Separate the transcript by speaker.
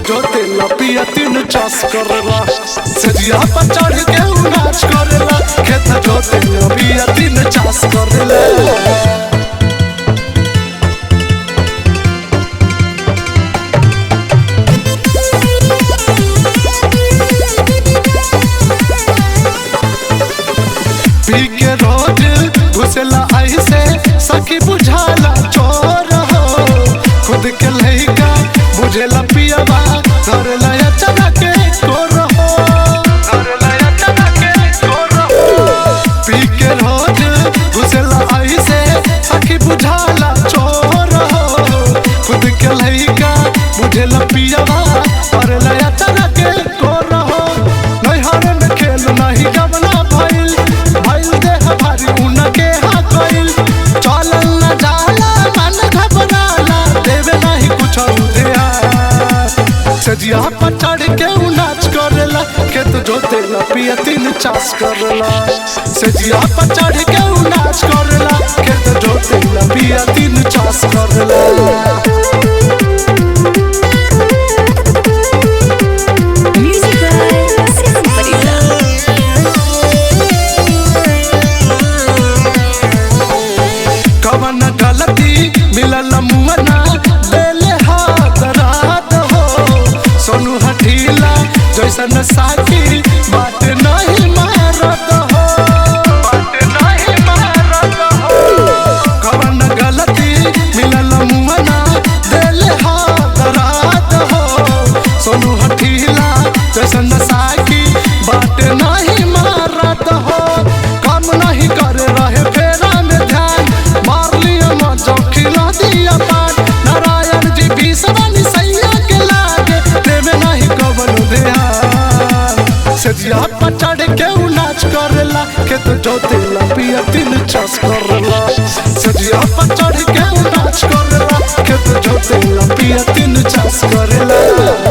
Speaker 1: जोते लपिया तीन चास करला सजिया पर चढ़ के नाच करला खेत जोते लपिया तीन चास करला पी के रोज घुसला ऐसे सखी बुझाला चोर हो खुद के लइका बुझेला पियावा धरला चना के कोर हो धरला चना के कोर हो पी के रोज घुसला ऐसे सखी बुझाला चोर हो खुद के लइका बुझेला पियावा धरला चना के कोर हो नैहर में खेल नहीं गवना भइल देह भारी उनके हाथ गइल चलल न जाला मन घबराला देवे नहीं कुछ सजिया पर चढ़ के नाच करला खेत जोते लपिया तीन चास करला सजिया पर चढ़ के नाच करला खेत जोते लपिया तीन चास करला कवन गलती मिलल मुअना देले हाथ रात हो सोनू हठीला जैसन साथी बात नहीं मारत हो बात नहीं मारत हो कवन गलती मिलल मुअना देले हाथ रात हो सोनू हठीला जैसन साथी बात नहीं मारत हो काम नहीं करे रहे फेरा में ध्यान मार लिया मजो खिला दिया पान नारायण जी भी सवानी सैया के लागे देवे नहीं कवन ध्यान सजिया पर चढ़ के नाच करला खेत जोते लपिया तीन चास करला सजिया पर चढ़ के नाच करला खेत जोते लपिया तीन चास करला।